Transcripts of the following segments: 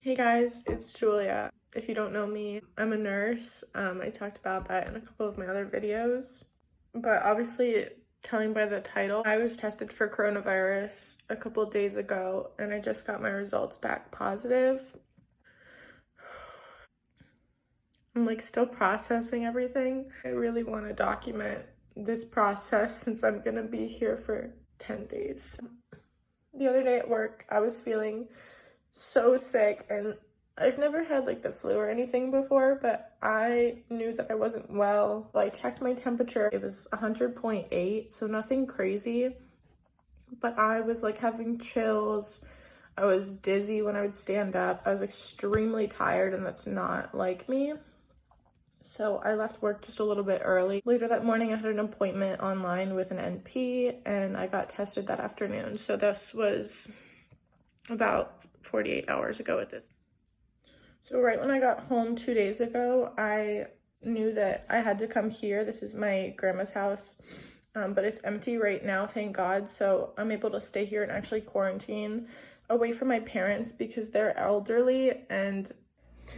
Hey guys, it's Julia. If you don't know me, I'm a nurse. I talked about that in a couple of my other videos. But obviously, telling by the title, I was tested for coronavirus a couple of days ago and I just got my results back positive. I'm like still processing everything. I really want to document this process since I'm gonna be here for 10 days. The other day at work, I was feeling so sick, and I've never had like the flu or anything before, but I knew that I wasn't well. I checked my temperature. It was 100.8, so nothing crazy, but I was like having chills. I was dizzy when I would stand up. I was extremely tired, and that's not like me. So I left work just a little bit early. Later that morning, I had an appointment online with an NP, and I got tested that afternoon. So this was about 48 hours ago at this. So right when I got home 2 days ago, I knew that I had to come here. This is my grandma's house, but it's empty right now, thank God. So I'm able to stay here and actually quarantine away from my parents because they're elderly, and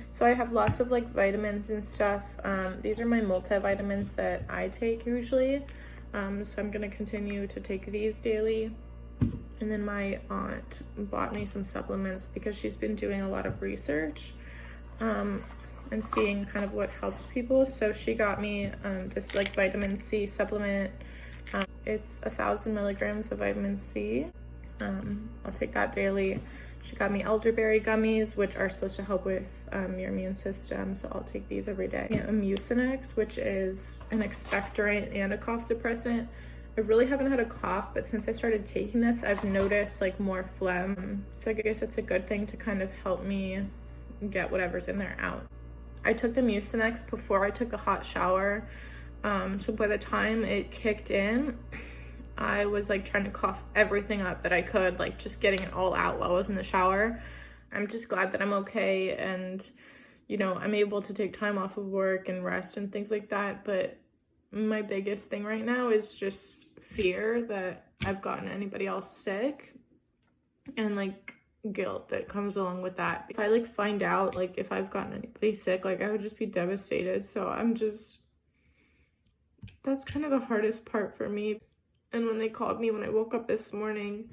so I have lots of like vitamins and stuff. These are my multivitamins that I take usually. So I'm gonna continue to take these daily. And then my aunt bought me some supplements because she's been doing a lot of research and seeing kind of what helps people. So she got me this like vitamin C supplement. It's 1,000 milligrams of vitamin C. I'll take that daily. She got me elderberry gummies, which are supposed to help with your immune system, so I'll take these every day. Yeah, Mucinex, which is an expectorant and a cough suppressant. I really haven't had a cough, but since I started taking this, I've noticed like more phlegm. So I guess it's a good thing to kind of help me get whatever's in there out. I took the Mucinex before I took a hot shower. So by the time it kicked in, I was like trying to cough everything up that I could, like just getting it all out while I was in the shower. I'm just glad that I'm okay, and you know, I'm able to take time off of work and rest and things like that. But my biggest thing right now is just fear that I've gotten anybody else sick, and like guilt that comes along with that. If I like find out like if I've gotten anybody sick, like I would just be devastated. So that's kind of the hardest part for me. And when they called me when I woke up this morning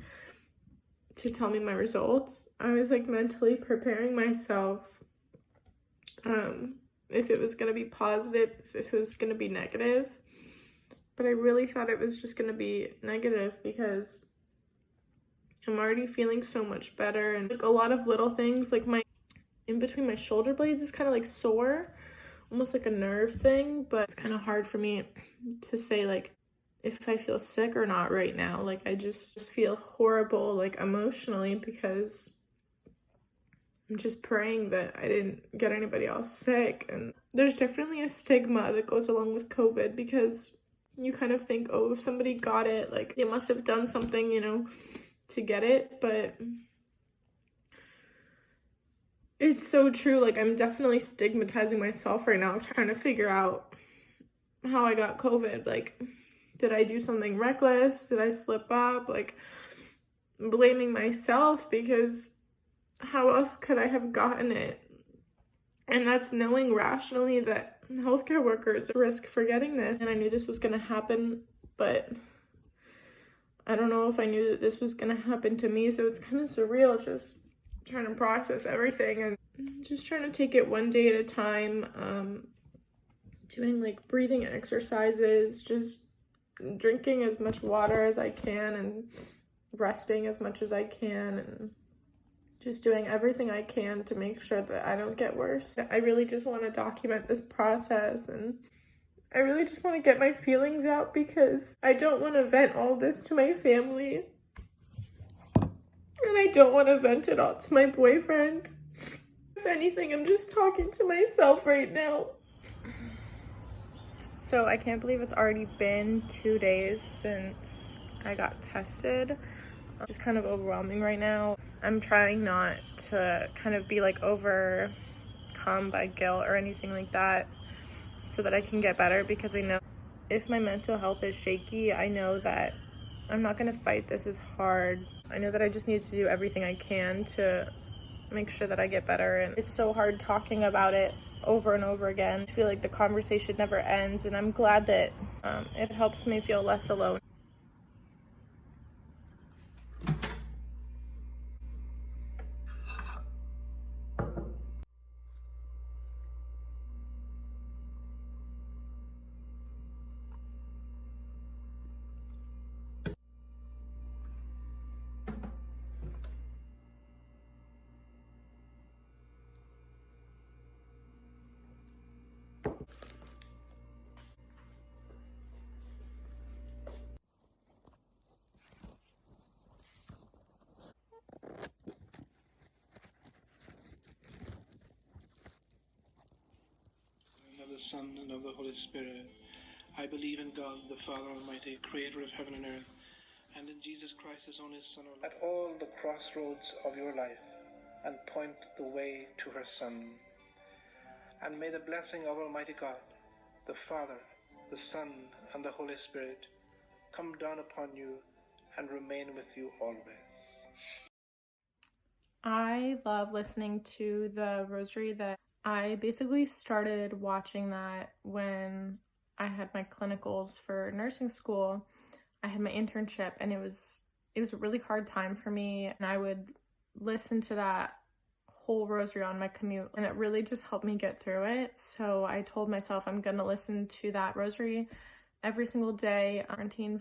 to tell me my results, I was like mentally preparing myself if it was gonna be positive, if it was gonna be negative. But I really thought it was just gonna be negative because I'm already feeling so much better, and like a lot of little things, like my in between my shoulder blades is kind of like sore, almost like a nerve thing. But it's kind of hard for me to say like if I feel sick or not right now. Like I just feel horrible, like emotionally, because I'm just praying that I didn't get anybody else sick. And there's definitely a stigma that goes along with COVID because you kind of think, oh, if somebody got it, like they must have done something, you know, to get it. But it's so true. Like I'm definitely stigmatizing myself right now, trying to figure out how I got COVID. Like, did I do something reckless? Did I slip up? Like, blaming myself because how else could I have gotten it? And that's knowing rationally that healthcare workers are at risk for getting this. And I knew this was going to happen, but I don't know if I knew that this was going to happen to me. So it's kind of surreal just trying to process everything and just trying to take it one day at a time. Doing like breathing exercises, just drinking as much water as I can and resting as much as I can, and just doing everything I can to make sure that I don't get worse. I really just want to document this process, and I really just want to get my feelings out because I don't want to vent all this to my family, and I don't want to vent it all to my boyfriend. If anything, I'm just talking to myself right now. So I can't believe it's already been 2 days since I got tested. It's just kind of overwhelming right now. I'm trying not to kind of be like overcome by guilt or anything like that so that I can get better, because I know if my mental health is shaky, I know that I'm not going to fight this as hard. I know that I just need to do everything I can to make sure that I get better. And it's so hard talking about it over and over again. I feel like the conversation never ends, and I'm glad that it helps me feel less alone. Of the Son, and of the Holy Spirit. I believe in God, the Father Almighty, creator of heaven and earth, and in Jesus Christ, his only Son, our Lord. At all the crossroads of your life, and point the way to her Son. And may the blessing of Almighty God, the Father, the Son, and the Holy Spirit come down upon you and remain with you always. I love listening to the rosary. That I basically started watching that when I had my clinicals for nursing school. I had my internship, and it was a really hard time for me, and I would listen to that whole rosary on my commute, and it really just helped me get through it. So I told myself I'm gonna listen to that rosary every single day, quarantine.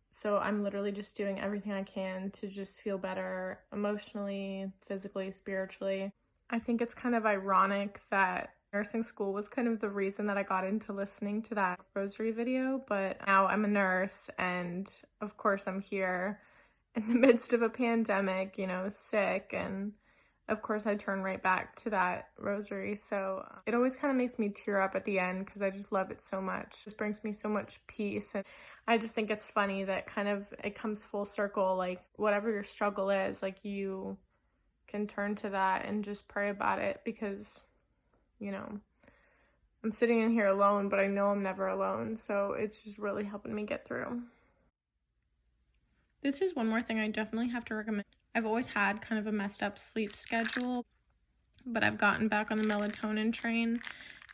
So I'm literally just doing everything I can to just feel better emotionally, physically, spiritually. I think it's kind of ironic that nursing school was kind of the reason that I got into listening to that rosary video, but now I'm a nurse, and of course I'm here in the midst of a pandemic, sick, and of course I turn right back to that rosary. So it always kind of makes me tear up at the end because I just love it so much. It just brings me so much peace, and I just think it's funny that kind of it comes full circle, like whatever your struggle is, like you can turn to that and just pray about it, because I'm sitting in here alone, but I know I'm never alone. So it's just really helping me get through. This is one more thing I definitely have to recommend. I've always had kind of a messed up sleep schedule, but I've gotten back on the melatonin train,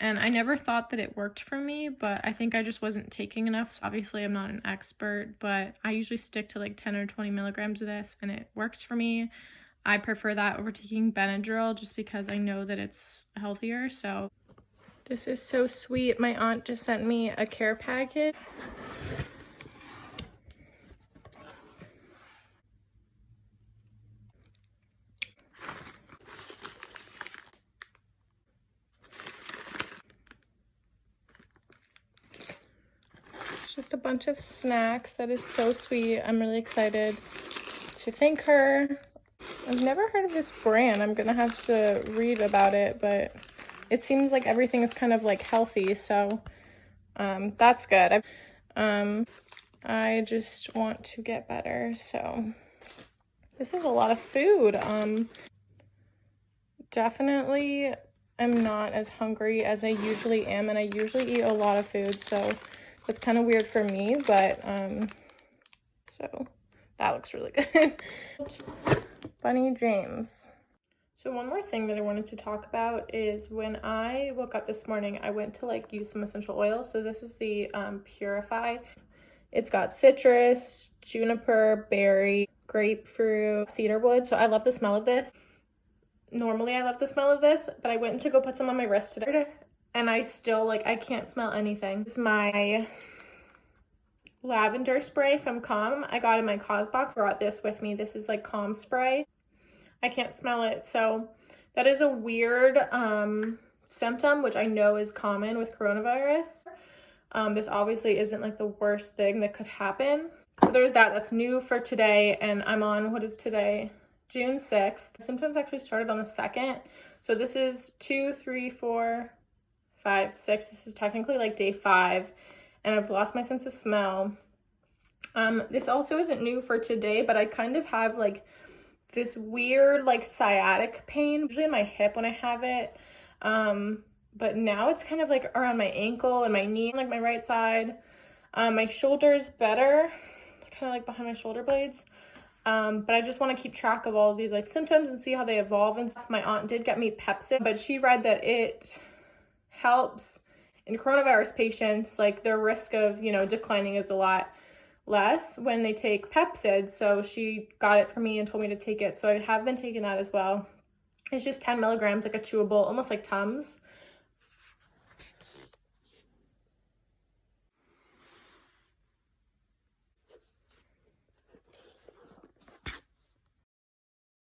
and I never thought that it worked for me, but I think I just wasn't taking enough. So obviously I'm not an expert, but I usually stick to like 10 or 20 milligrams of this, and it works for me. I prefer that over taking Benadryl just because I know that it's healthier. So this is so sweet. My aunt just sent me a care package. It's just a bunch of snacks. That is so sweet. I'm really excited to thank her. I've never heard of this brand. I'm gonna have to read about it, but it seems like everything is kind of like healthy, so that's good. I just want to get better, so this is a lot of food. Definitely am not as hungry as I usually am, and I usually eat a lot of food, so it's kind of weird for me, but so that looks really good. Bunny James. So one more thing that I wanted to talk about is when I woke up this morning, I went to use some essential oils. So this is the Purify. It's got citrus, juniper, berry, grapefruit, cedarwood. So I love the smell of this. Normally I love the smell of this, but I went to go put some on my wrist today, and I still I can't smell anything. This is my lavender spray from Calm. I got in my Cause box. Brought this with me. This is Calm spray. I can't smell it. So that is a weird symptom, which I know is common with coronavirus. This obviously isn't the worst thing that could happen. So there's that. That's new for today, and I'm on, what is today? June 6th. Symptoms actually started on the 2nd. So this is 2, 3, 4, 5, 6. This is technically day 5, and I've lost my sense of smell. This also isn't new for today, but I kind of have this weird sciatic pain, usually in my hip when I have it. But now it's kind of around my ankle and my knee, my right side. My shoulder's better, kind of behind my shoulder blades. But I just want to keep track of all of these like symptoms and see how they evolve and stuff. My aunt did get me Pepcid, but she read that it helps in coronavirus patients, like their risk of, you know, declining is a lot less when they take Pepcid. So she got it for me and told me to take it. So I have been taking that as well. It's just 10 milligrams, like a chewable, almost like Tums.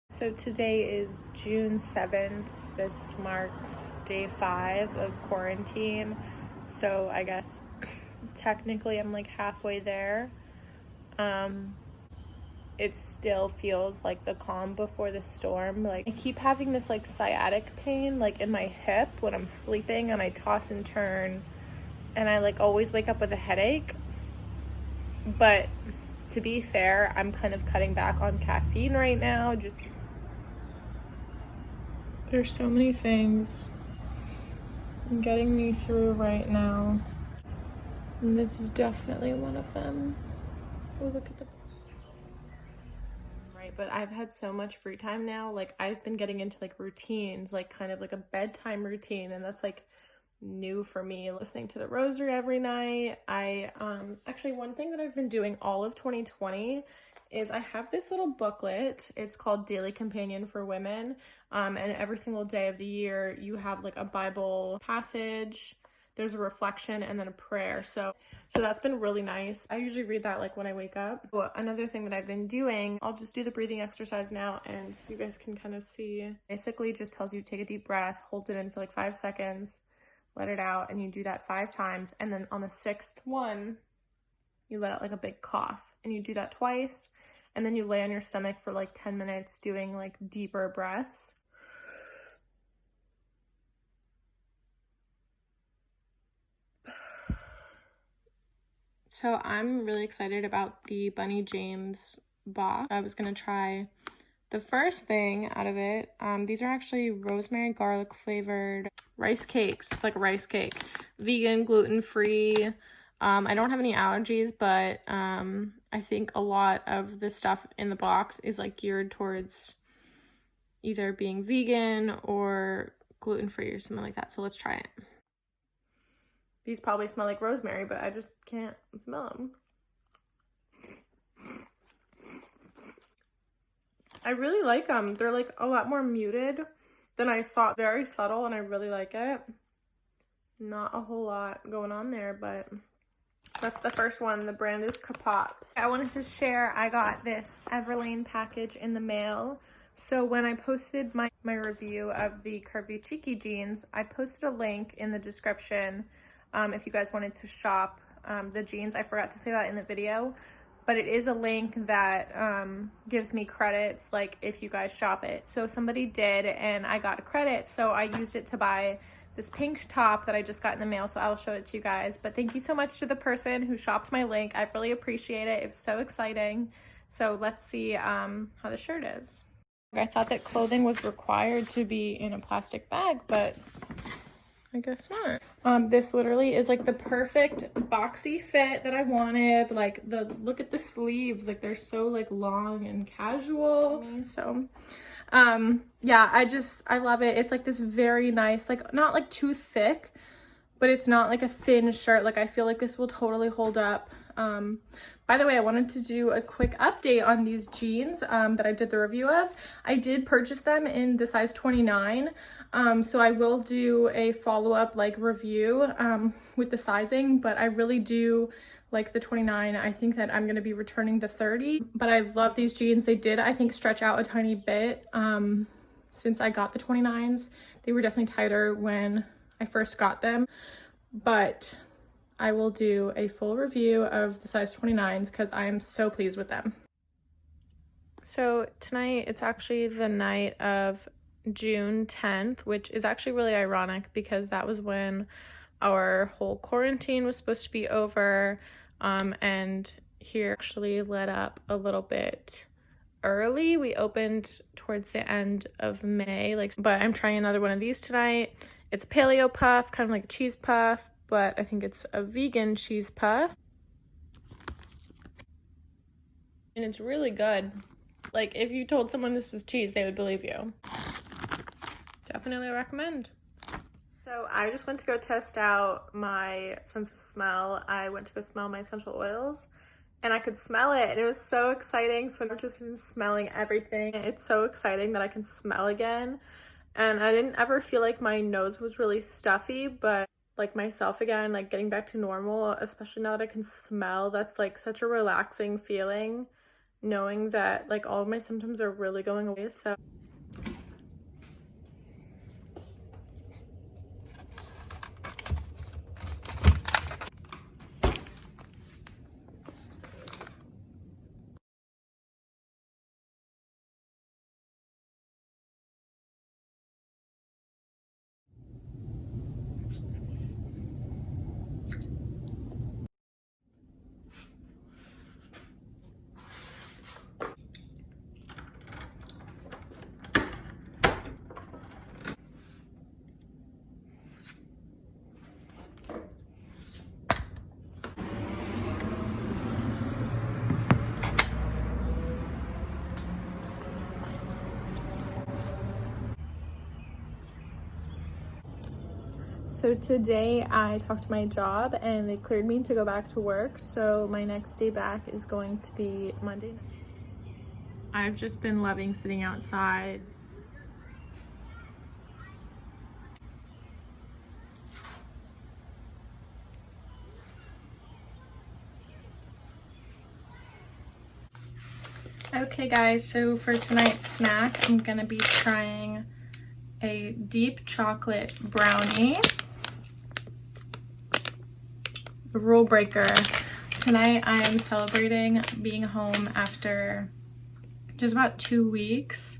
So today is June 7th. This marks day 5 of quarantine. So I guess technically I'm like halfway there. It still feels like the calm before the storm. Like I keep having this like sciatic pain like in my hip when I'm sleeping, and I toss and turn, and I like always wake up with a headache. But to be fair, I'm kind of cutting back on caffeine right now. Just there's so many things getting me through right now, and this is definitely one of them. Oh, look at the right. But I've had so much free time now. Like I've been getting into like routines, like kind of like a bedtime routine, and that's like new for me. Listening to the rosary every night. I actually, one thing that I've been doing all of 2020 is I have this little booklet. It's called Daily Companion for Women, and every single day of the year you have like a Bible passage, there's a reflection, and then a prayer. So that's been really nice. I usually read that like when I wake up. Well, another thing that I've been doing, I'll just do the breathing exercise now and you guys can kind of see. Basically just tells you to take a deep breath, hold it in for like 5 seconds, let it out, and you do that 5 times. And then on the 6th one, you let out like a big cough, and you do that twice. And then you lay on your stomach for like 10 minutes doing like deeper breaths. So I'm really excited about the Bunny James box. I was gonna try the first thing out of it. These are actually rosemary garlic flavored rice cakes. It's like a rice cake, vegan, gluten-free. I don't have any allergies, but I think a lot of the stuff in the box is like geared towards either being vegan or gluten-free or something like that. So let's try it. These probably smell like rosemary, but I just can't smell them. I really like them. They're like a lot more muted than I thought. Very subtle, and I really like it. Not a whole lot going on there, but that's the first one. The brand is Kapops. I wanted to share, I got this Everlane package in the mail. So when I posted my review of the Curvy Cheeky jeans, I posted a link in the description if you guys wanted to shop the jeans. I forgot to say that in the video, but it is a link that gives me credits like if you guys shop it. So somebody did, and I got a credit, so I used it to buy this pink top that I just got in the mail, so I'll show it to you guys. But thank you so much to the person who shopped my link. I really appreciate it. It was so exciting. So let's see how the shirt is. I thought that clothing was required to be in a plastic bag, but I guess not. This literally is like the perfect boxy fit that I wanted. Like look at the sleeves, like they're so like long and casual. So yeah, I love it. It's like this very nice, like not like too thick, but it's not like a thin shirt. Like I feel like this will totally hold up. By the way, I wanted to do a quick update on these jeans that I did the review of. I did purchase them in the size 29. So I will do a follow-up like review with the sizing, but I really do like the 29. I think that I'm going to be returning the 30, but I love these jeans. They did, I think, stretch out a tiny bit since I got the 29s. They were definitely tighter when I first got them, but I will do a full review of the size 29s because I am so pleased with them. So tonight, it's actually the night of June 10th, which is actually really ironic because that was when our whole quarantine was supposed to be over, and here actually let up a little bit early. We opened towards the end of May, but I'm trying another one of these tonight. It's paleo puff, kind of like a cheese puff, but I think it's a vegan cheese puff, and it's really good. Like, if you told someone this was cheese, they would believe you. Definitely recommend. So I just went to go test out my sense of smell. I went to go smell my essential oils and I could smell it, and it was so exciting. So I'm just smelling everything. It's so exciting that I can smell again. And I didn't ever feel like my nose was really stuffy, but like myself again, like getting back to normal, especially now that I can smell. That's like such a relaxing feeling, knowing that like all of my symptoms are really going away. So today I talked to my job and they cleared me to go back to work. So my next day back is going to be Monday. I've just been loving sitting outside. Okay guys, so for tonight's snack, I'm gonna be trying a deep chocolate brownie. Rule breaker. Tonight I am celebrating being home after just about 2 weeks.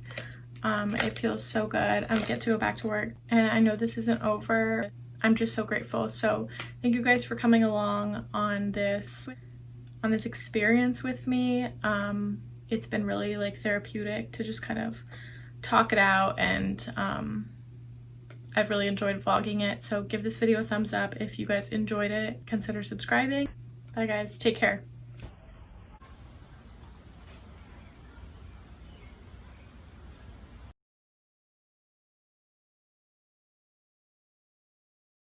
It feels so good. I get to go back to work and I know this isn't over. I'm just so grateful. So thank you guys for coming along on this experience with me. It's been really like therapeutic to just kind of talk it out, and I've really enjoyed vlogging it. So give this video a thumbs up if you guys enjoyed it. Consider subscribing. Bye guys, take care.